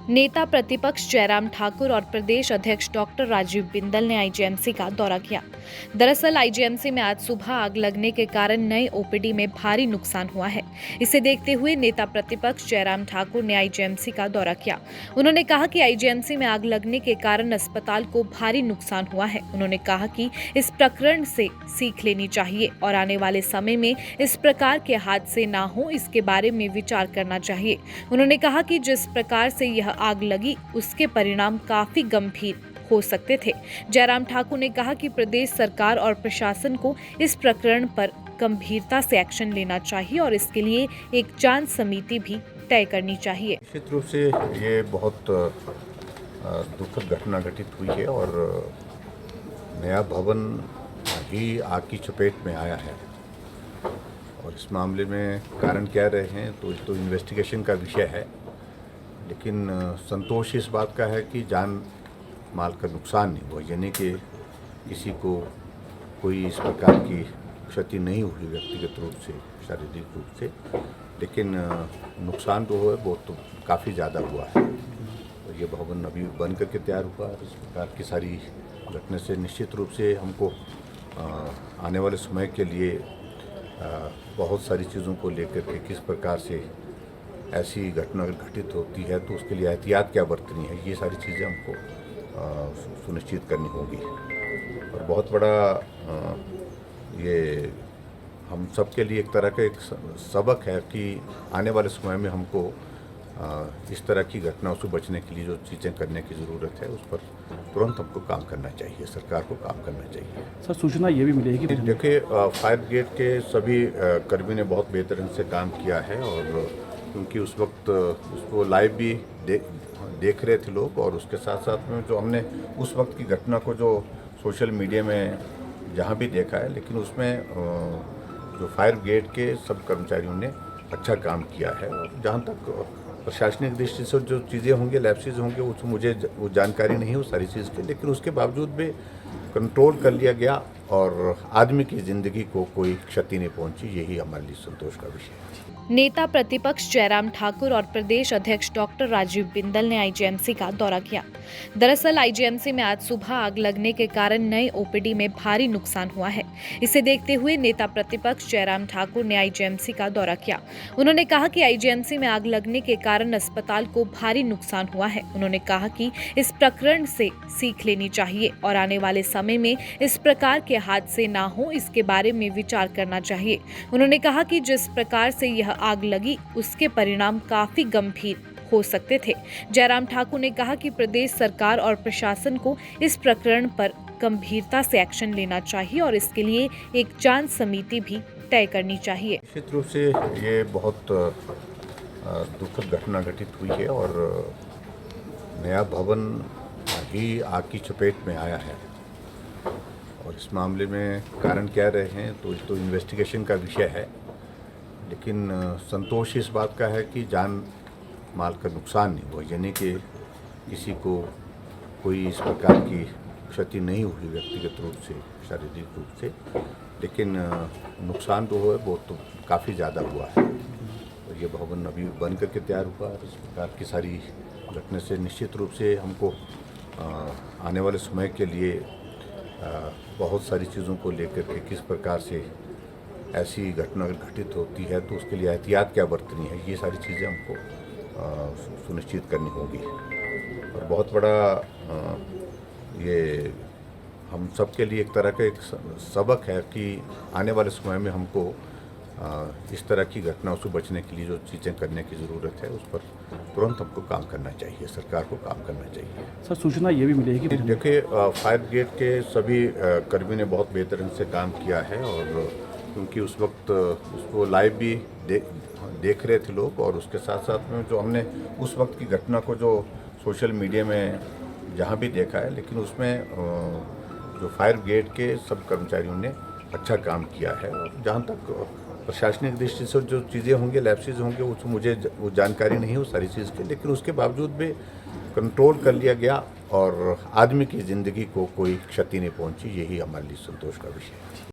नेता प्रतिपक्ष जयराम ठाकुर और प्रदेश अध्यक्ष डॉक्टर राजीव बिंदल ने आईजीएमसी का दौरा किया। दरअसल आईजीएमसी में आज सुबह आग लगने के कारण नए ओपीडी में भारी नुकसान हुआ है। इसे देखते हुए नेता प्रतिपक्ष जयराम ठाकुर ने आईजीएमसी का दौरा किया। उन्होंने कहा कि आईजीएमसी में आग लगने के कारण अस्पताल को भारी नुकसान हुआ है। उन्होंने कहा कि इस प्रकरण से सीख लेनी चाहिए और आने वाले समय में इस प्रकार के हादसे न हो, इसके बारे में विचार करना चाहिए। उन्होंने कहा कि जिस प्रकार से यह आग लगी उसके परिणाम काफी गंभीर हो सकते थे। जयराम ठाकुर ने कहा कि प्रदेश सरकार और प्रशासन को इस प्रकरण पर गंभीरता से एक्शन लेना चाहिए और इसके लिए एक जांच समिति भी तय करनी चाहिए। निश्चित रूप से ये बहुत दुखद घटना घटित हुई है और नया भवन ही आग की चपेट में आया है और इस मामले में कारण क्या रहे हैं तो इन्वेस्टिगेशन का विषय है। लेकिन संतोष इस बात का है कि जान माल का नुकसान नहीं हुआ, यानी कि किसी को कोई इस प्रकार की क्षति नहीं हुई व्यक्तिगत रूप से, शारीरिक रूप से। लेकिन नुकसान जो है वो तो काफ़ी ज़्यादा हुआ है और ये भवन अभी बन करके तैयार हुआ। इस प्रकार की सारी घटना से निश्चित रूप से हमको आने वाले समय के लिए बहुत सारी चीज़ों को लेकर के किस प्रकार से ऐसी घटना घटित होती है तो उसके लिए एहतियात क्या बरतनी है, ये सारी चीज़ें हमको सुनिश्चित करनी होगी। और बहुत बड़ा ये हम सब के लिए एक तरह का एक सबक है कि आने वाले समय में हमको इस तरह की घटनाओं से बचने के लिए जो चीज़ें करने की ज़रूरत है उस पर तुरंत हमको काम करना चाहिए, सरकार को काम करना चाहिए। सर, सूचना ये भी मिली है कि देखिए, फायर ब्रिगेड के सभी कर्मी ने बहुत बेहतर ढंग से काम किया है और क्योंकि उस वक्त उसको लाइव भी देख रहे थे लोग और उसके साथ साथ में जो हमने उस वक्त की घटना को जो सोशल मीडिया में जहाँ भी देखा है, लेकिन उसमें जो फायर ब्रिगेड के सब कर्मचारियों ने अच्छा काम किया है। और जहाँ तक प्रशासनिक दृष्टि से जो चीज़ें होंगी, लैप्सेस होंगे, उस मुझे वो जानकारी नहीं है उस सारी चीज़ की, लेकिन उसके बावजूद भी कंट्रोल कर लिया गया और आदमी की ज़िंदगी को कोई क्षति नहीं पहुंची। यही हमारे लिए संतोष का विषय है। नेता प्रतिपक्ष जयराम ठाकुर और प्रदेश अध्यक्ष डॉक्टर राजीव बिंदल ने आईजीएमसी का दौरा किया। दरअसल आईजीएमसी में आज सुबह आग लगने के कारण नए ओपीडी में भारी नुकसान हुआ है। इसे देखते हुए नेता प्रतिपक्ष जयराम ठाकुर ने आईजीएमसी का दौरा किया। उन्होंने कहा कि आईजीएमसी में आग लगने के कारण अस्पताल को भारी नुकसान हुआ है। उन्होंने कहा कि इस प्रकरण से सीख लेनी चाहिए और आने वाले समय में इस प्रकार के हादसे न हो, इसके बारे में विचार करना चाहिए। उन्होंने कहा कि जिस प्रकार से यह आग लगी उसके परिणाम काफी गंभीर हो सकते थे। जयराम ठाकुर ने कहा कि प्रदेश सरकार और प्रशासन को इस प्रकरण पर गंभीरता से एक्शन लेना चाहिए और इसके लिए एक जांच समिति भी तय करनी चाहिए। निश्चित रूप से ये बहुत दुखद घटना घटित हुई है और नया भवन ही आग की चपेट में आया है और इस मामले में कारण क्या रहे हैं तो इन्वेस्टिगेशन का विषय है। लेकिन संतोष इस बात का है कि जान माल का नुकसान नहीं हुआ, यानी कि किसी को कोई इस प्रकार की क्षति नहीं हुई व्यक्तिगत रूप से, शारीरिक रूप से। लेकिन नुकसान जो है वो तो काफ़ी ज़्यादा हुआ है और ये भवन अभी बन करके तैयार हुआ। इस प्रकार की सारी घटना से निश्चित रूप से हमको आने वाले समय के लिए बहुत सारी चीज़ों को लेकर के किस प्रकार से ऐसी घटना घटित होती है तो उसके लिए एहतियात क्या बरतनी है, ये सारी चीज़ें हमको सुनिश्चित करनी होगी। और बहुत बड़ा ये हम सब के लिए एक तरह का एक सबक है कि आने वाले समय में हमको इस तरह की घटनाओं से बचने के लिए जो चीज़ें करने की ज़रूरत है उस पर तुरंत हमको काम करना चाहिए, सरकार को काम करना चाहिए। सर, सूचना ये भी मिली है कि देखिए, फायर ब्रिगेड के सभी कर्मी ने बहुत बेहतर ढंग से काम किया है और क्योंकि उस वक्त उसको लाइव भी देख रहे थे लोग और उसके साथ साथ में जो हमने उस वक्त की घटना को जो सोशल मीडिया में जहाँ भी देखा है, लेकिन उसमें जो फायर ब्रिगेड के सब कर्मचारियों ने अच्छा काम किया है। और जहाँ तक प्रशासनिक दृष्टि से जो चीज़ें होंगी, लैप्सेस होंगे, उस मुझे वो जानकारी नहीं है उस सारी चीज़ की, लेकिन उसके बावजूद भी कंट्रोल कर लिया गया और आदमी की ज़िंदगी को कोई क्षति नहीं पहुंची। यही हमारे लिए संतोष का विषय है।